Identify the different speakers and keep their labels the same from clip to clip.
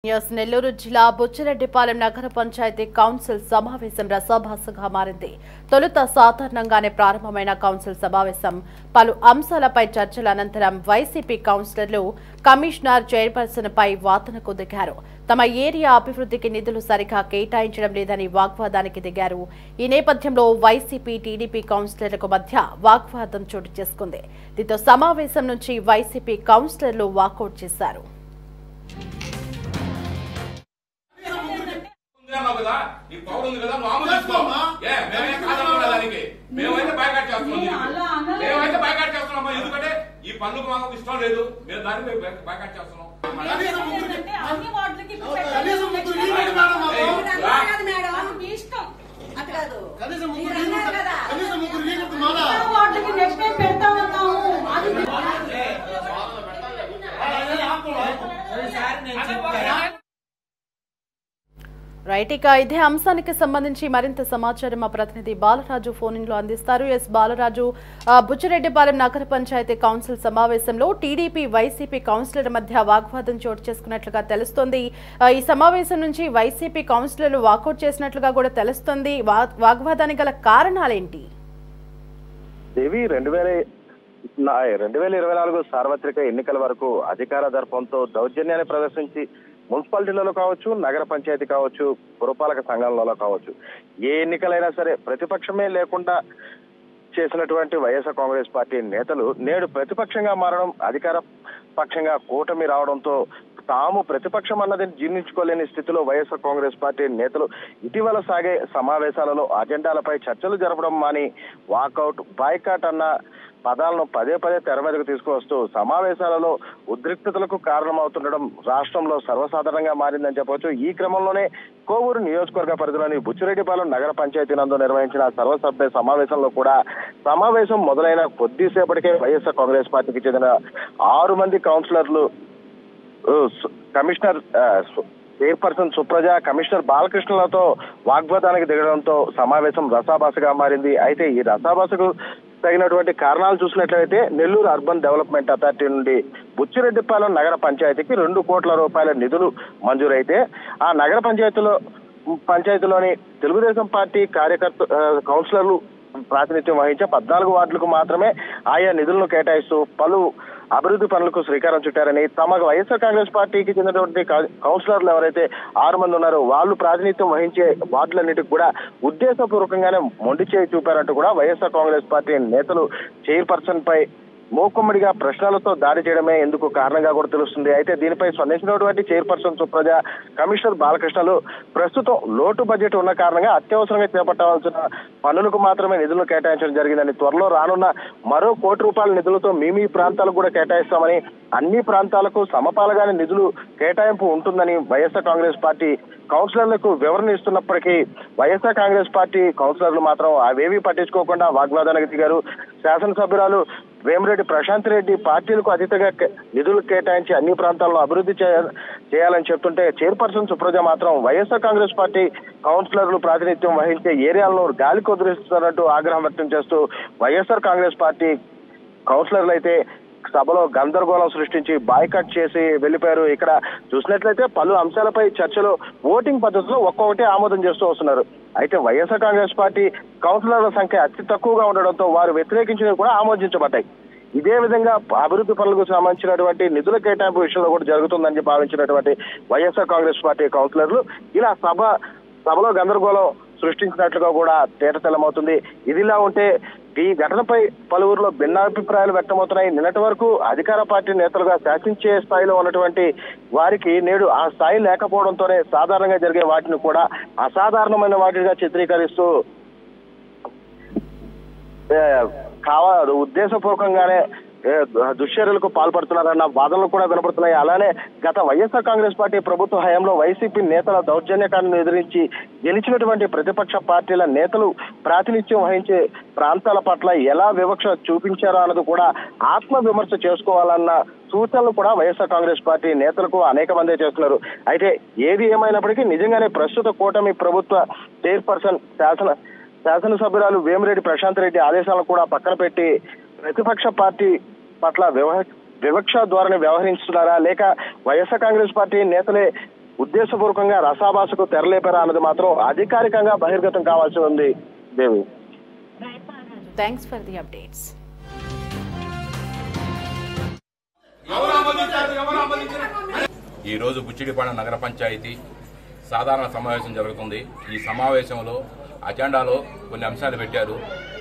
Speaker 1: నెల్లూరు జిల్లా బుచ్చిరెడ్డిపాలెం నగర పంచాయతీ కౌన్సిల్ సమావేశం రసాభాసగా మారింది. తొలుత సాధారణంగానే ప్రారంభమైన కౌన్సిల్ సమావేశం పలు అంశాలపై చర్చల అనంతరం వైసీపీ కౌన్సిలర్లు కమిషనర్ చైర్పర్సన్ పై వాదనకు దిగారు. తమ ఏరియా అభివృద్ధికి నిధులు సరిగా కేటాయించడం లేదని వాగ్వాదానికి దిగారు. ఈ నేపథ్యంలో వైసీపీ టీడీపీ కౌన్సిలర్లకు మధ్య వాగ్వాదం చోటు చేసుకుంది. దీంతో సమావేశం నుంచి వైసీపీ కౌన్సిలర్లు వాకౌట్ చేశారు.
Speaker 2: ఎందుకంటే ఈ పనులకు మాకు ఇష్టం లేదు, మేము దానిపై బైకాట్ చేస్తున్నాం.
Speaker 1: రైట్, ఇక ఇదే అంశానికి సంబంధించి మరింత సమాచారం మా ప్రతినిధి బాలరాజు ఫోన్ లో అందిస్తారు. ఎస్ బాలరాజు, బుచ్చిరెడ్డిపాలెం నగర పంచాయతీ కౌన్సిల్ సమావేశంలో టీడీపీ వైసీపీ కౌన్సిలర్ మధ్య వాగ్వాదం చోటు చేసుకున్నట్లుగా తెలుస్తోంది. ఈ సమావేశం నుంచి వైసీపీ కౌన్సిలర్లు వాకౌట్ చేసినట్లుగా కూడా తెలుస్తోంది. వాగ్వాదానికి గల కారణాలేంటి?
Speaker 3: దేవి 2024 సార్వత్రిక ఎన్నికల వరకు అధికార దర్పంతో దౌర్జన్యాన్ని ప్రదర్శించి మున్సిపాలిటీలలో కావచ్చు, నగర పంచాయతీ కావచ్చు, పురపాలక సంఘాలలో కావచ్చు, ఏ ఎన్నికలైనా సరే ప్రతిపక్షమే లేకుండా చేసినటువంటి వైఎస్ఆర్ కాంగ్రెస్ పార్టీ నేతలు నేడు ప్రతిపక్షంగా మారడం, అధికార పక్షంగా కూటమి రావడంతో తాము ప్రతిపక్షం అన్నది జీర్ణించుకోలేని స్థితిలో వైఎస్ఆర్ కాంగ్రెస్ పార్టీ నేతలు ఇటీవల సాగే సమావేశాలలో అజెండాలపై చర్చలు జరపడం మాని వాకౌట్, బాయ్కాట్ అన్న పదాలను పదే పదే తెర మీదకు తీసుకువస్తూ సమావేశాలలో ఉద్రిక్తతలకు కారణమవుతుండడం రాష్ట్రంలో సర్వసాధారణంగా మారిందని చెప్పవచ్చు. ఈ క్రమంలోనే కోవూరు నియోజకవర్గ పరిధిలోని బుచ్చిరెడ్డిపాలెం నగర పంచాయతీ నందు నిర్వహించిన సర్వసభ్య సమావేశంలో కూడా సమావేశం మొదలైన కొద్దిసేపటికే వైఎస్ఆర్ కాంగ్రెస్ పార్టీకి చెందిన 6 మంది కౌన్సిలర్లు కమిషనర్ చైర్పర్సన్ సుప్రజ, కమిషనర్ బాలకృష్ణలతో వాగ్వాదానికి దిగడంతో సమావేశం రసాభాసగా మారింది. అయితే ఈ రసాభాసకు తగినటువంటి కారణాలు చూసినట్లయితే నెల్లూరు అర్బన్ డెవలప్మెంట్ అథారిటీ నుండి బుచ్చిరెడ్డిపాలెం నగర పంచాయతీకి 2 కోట్ల రూపాయల నిధులు మంజూరైతే ఆ నగర పంచాయతీలోని తెలుగుదేశం పార్టీ కౌన్సిలర్లు ప్రాతినిధ్యం వహించే 14 వార్డులకు మాత్రమే ఆయా నిధులను కేటాయిస్తూ పలు అభివృద్ధి పనులకు శ్రీకారం చుట్టారని, తమ వైఎస్ఆర్ కాంగ్రెస్ పార్టీకి చెందినటువంటి కౌన్సిలర్లు ఎవరైతే 6 మంది ఉన్నారో వాళ్ళు ప్రాతినిధ్యం వహించే వార్డులన్నిటికి కూడా ఉద్దేశపూర్వకంగానే మొండి చేయి చూపారంటూ కూడా వైఎస్ఆర్ కాంగ్రెస్ పార్టీ నేతలు చైర్పర్సన్ పై మూకుమ్మడిగా ప్రశ్నలతో దాడి చేయడమే ఎందుకు కారణంగా కూడా తెలుస్తుంది. అయితే దీనిపై స్పందించినటువంటి చైర్పర్సన్ సుప్రజ, కమిషనర్ బాలకృష్ణలు ప్రస్తుతం లోటు బడ్జెట్ ఉన్న కారణంగా అత్యవసరంగా చేపట్టవలసిన పనులకు మాత్రమే నిధులు కేటాయించడం జరిగిందని, త్వరలో రానున్న మరో 1 కోటి రూపాయల నిధులతో మీ ప్రాంతాలకు కూడా కేటాయిస్తామని, అన్ని ప్రాంతాలకు సమపాలగానే నిధులు కేటాయింపు ఉంటుందని వైఎస్ఆర్ కాంగ్రెస్ పార్టీ కౌన్సిలర్లకు వివరణ ఇస్తున్నప్పటికీ వైఎస్ఆర్ కాంగ్రెస్ పార్టీ కౌన్సిలర్లు మాత్రం అవేవీ పట్టించుకోకుండా వాగ్వాదానికి దిగారు. శాసనసభ్యురాలు వేమిరెడ్డి ప్రశాంత్ రెడ్డి పార్టీలకు అతీతంగా నిధులు కేటాయించి అన్ని ప్రాంతాల్లో అభివృద్ధి చేయాలని చెప్తుంటే చైర్పర్సన్ సుప్రజ మాత్రం వైఎస్ఆర్ కాంగ్రెస్ పార్టీ కౌన్సిలర్లు ప్రాతినిధ్యం వహించే ఏరియాలను గాలికి వదిలిస్తున్నట్టు ఆగ్రహం వ్యక్తం చేస్తూ వైఎస్ఆర్ కాంగ్రెస్ పార్టీ కౌన్సిలర్లు అయితే సభలో గందరగోళం సృష్టించి బాయ్కాట్ చేసి వెళ్లిపోయారు. ఇక్కడ చూసినట్లయితే పలు అంశాలపై చర్చలో ఓటింగ్ పద్ధతిలో ఒక్కొక్కటి ఆమోదం చేస్తూ వస్తున్నారు. అయితే వైఎస్ఆర్ కాంగ్రెస్ పార్టీ కౌన్సిలర్ల సంఖ్య అతి తక్కువగా ఉండడంతో వారు వ్యతిరేకించినవి కూడా ఆమోదించబడ్డాయి. ఇదే విధంగా అభివృద్ధి పనులకు సంబంధించినటువంటి నిధుల కేటాయింపు విషయంలో కూడా జరుగుతుందని భావించినటువంటి వైఎస్ఆర్ కాంగ్రెస్ పార్టీ కౌన్సిలర్లు ఇలా సభలో గందరగోళం సృష్టించినట్లుగా కూడా తేటతెల్లమవుతుంది. ఇదిలా ఉంటే ఈ ఘటనపై పలువురిలో భిన్నాభిప్రాయాలు వ్యక్తమవుతున్నాయి. నిన్నటి వరకు అధికార పార్టీ నేతలుగా శాసించే స్థాయిలో ఉన్నటువంటి వారికి నేడు ఆ స్థాయి లేకపోవడంతోనే సాధారణంగా జరిగే వాటిని కూడా అసాధారణమైన వాటిగా చిత్రీకరిస్తూ ఉద్దేశపూర్వకంగానే దుశ్చర్యలకు పాల్పడుతున్నారన్న వాదనలు కూడా వినపడుతున్నాయి. అలానే గత వైఎస్ఆర్ కాంగ్రెస్ పార్టీ ప్రభుత్వ హయాంలో వైసీపీ నేతల దౌర్జన్యకాలను ఎదిరించి గెలిచినటువంటి ప్రతిపక్ష పార్టీల నేతలు ప్రాతినిధ్యం వహించే ప్రాంతాల పట్ల ఎలా వివక్ష చూపించారో అన్నది కూడా ఆత్మ విమర్శ చేసుకోవాలన్న సూచనలు కూడా వైఎస్ఆర్ కాంగ్రెస్ పార్టీ నేతలకు అనేక మంది చేస్తున్నారు. అయితే ఏది ఏమైనప్పటికీ నిజంగానే ప్రస్తుత కూటమి ప్రభుత్వ చైర్పర్సన్ శాసనసభ్యురాలు వేమిరెడ్డి ప్రశాంత్ రెడ్డి ఆదేశాలను కూడా పక్కన పెట్టి ప్రతిపక్ష పార్టీ పట్ల వివక్ష ధోరణి వ్యవహరిస్తున్నారా, లేక వైఎస్ఆర్ కాంగ్రెస్ పార్టీ నేతలే ఉద్దేశపూర్వకంగా రసాభాసకు తెరలేపారా అన్నది మాత్రం అధికారికంగా బహిర్గతం కావాల్సి ఉంది. దేవి,
Speaker 1: థ్యాంక్స్ ఫర్ ది అప్డేట్స్.
Speaker 2: ఈ రోజు బుచ్చిడిపాలెం నగర పంచాయతీ సాధారణ సమావేశం జరుగుతుంది. ఈ సమావేశంలో అజెండాలో కొన్ని అంశాలు పెట్టారు.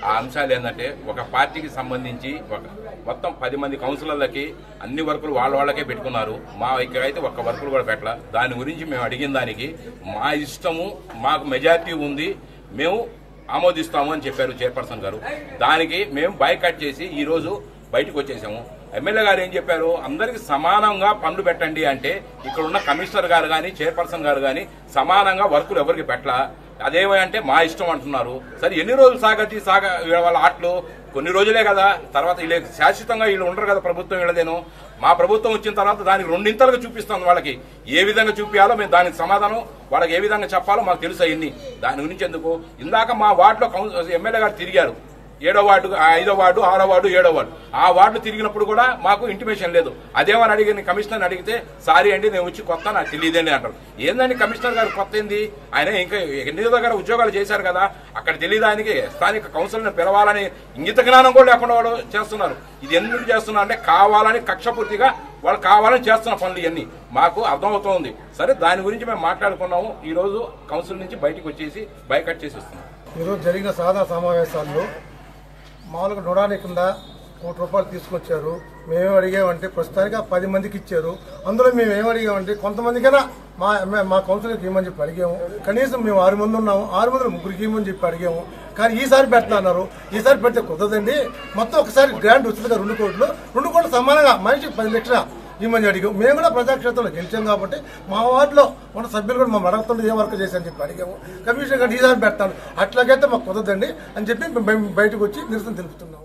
Speaker 2: ఆ అంశాలు ఏంటంటే, ఒక పార్టీకి సంబంధించి మొత్తం 10 మంది కౌన్సిలర్లకి అన్ని వర్కులు వాళ్ళకే పెట్టుకున్నారు. మా ఇక్కడైతే ఒక్క వర్కులు కూడా పెట్టాల. దాని గురించి మేము అడిగిన దానికి మా ఇష్టము, మాకు మెజారిటీ ఉంది, మేము ఆమోదిస్తాము అని చెప్పారు చైర్పర్సన్ గారు. దానికి మేము బాయ్కాట్ చేసి ఈరోజు బయటకు వచ్చేసాము. ఎమ్మెల్యే గారు ఏం చెప్పారు, అందరికి సమానంగా పనులు పెట్టండి అంటే ఇక్కడ ఉన్న కమిషనర్ గారు కానీ చైర్పర్సన్ గారు కానీ సమానంగా వర్కులు ఎవరికి పెట్టలా. అదేమంటే మా ఇష్టం అంటున్నారు. సరే ఎన్ని రోజులు వాళ్ళ ఆటలు కొన్ని రోజులే కదా, తర్వాత వీళ్ళు శాశ్వతంగా వీళ్ళు ఉండరు కదా, ప్రభుత్వం వీళ్ళదేను. మా ప్రభుత్వం వచ్చిన తర్వాత దానికి 2 ఇంతలుగా చూపిస్తాం. వాళ్ళకి ఏ విధంగా చూపించాలో మేము దానికి సమాధానం వాళ్ళకి ఏ విధంగా చెప్పాలో మాకు తెలుసు. అయ్యింది దాని గురించి ఎందుకు. ఇందాక మా వార్డులో ఎమ్మెల్యే గారు తిరిగారు. 7వ వార్డు, 5వ వార్డు, 6వ వార్డు, 7వ వార్డు. ఆ వార్డు తిరిగినప్పుడు కూడా మాకు ఇంటిమేషన్ లేదు. అదేమని అడిగిన కమిషనర్ అడిగితే, సారీ అండి నేను వచ్చి కొత్త, నాకు తెలియదండి అంటారు. ఏందండి కమిషనర్ గారు కొత్త ఏంది, ఆయన ఇంకా ఎన్ని దగ్గర ఉద్యోగాలు చేశారు కదా, అక్కడ తెలియదు ఆయనకి. స్థానిక కౌన్సిల్ని పిలవాలని ఇంగిత జ్ఞానం కూడా లేకుండా వాళ్ళు చేస్తున్నారు. ఇది ఎందుకు చేస్తున్నారు అంటే, కావాలని కక్షపూర్తిగా వాళ్ళు కావాలని చేస్తున్న పనులు ఇవన్నీ మాకు అర్థమవుతోంది. సరే దాని గురించి మేము మాట్లాడుకున్నాము. ఈ రోజు కౌన్సిల్ నుంచి బయటకు వచ్చేసి బైకట్ చేసి వస్తున్నాం.
Speaker 4: ఈరోజు జరిగిన సాధారణ సమావేశాల్లో మామూలుగా నొడాని కింద ₹1 కోటి తీసుకొచ్చారు. మేమేం అడిగామంటే, ప్రస్తుతానికి 10 మందికి ఇచ్చారు. అందులో మేము ఏం అడిగామంటే, కొంతమందికైనా మా కౌన్సిలర్కి ఇవ్వమని చెప్పి అడిగాము. కనీసం మేము 6 మంది ఉన్నాము, 6 మంది 3కి ఇవ్వమని చెప్పి అడిగాము. కానీ ఈసారి పెడతాన్నారు. ఈసారి పెడితే కుదరదండి, మొత్తం ఒకసారి గ్రాంట్ వచ్చింది కదా 2 కోట్లు, 2 కోట్లు సమానంగా మనిషికి 10 లక్షల ఇవ్వమని అడిగాము. మేము కూడా ప్రజాక్షేత్రంలో గెలిచాం కాబట్టి మా వార్డులో మన సభ్యులు కూడా మమ్మల్ని అడగకుండా ఏ వర్క్ చేశారని చెప్పి అడిగాము. కమిషనర్ గారు ఈసారి పెడతాను, అట్లాగైతే మాకు కుదరదండి అని చెప్పి మేము బయటకు వచ్చి నిరసన తెలుపుతున్నాం.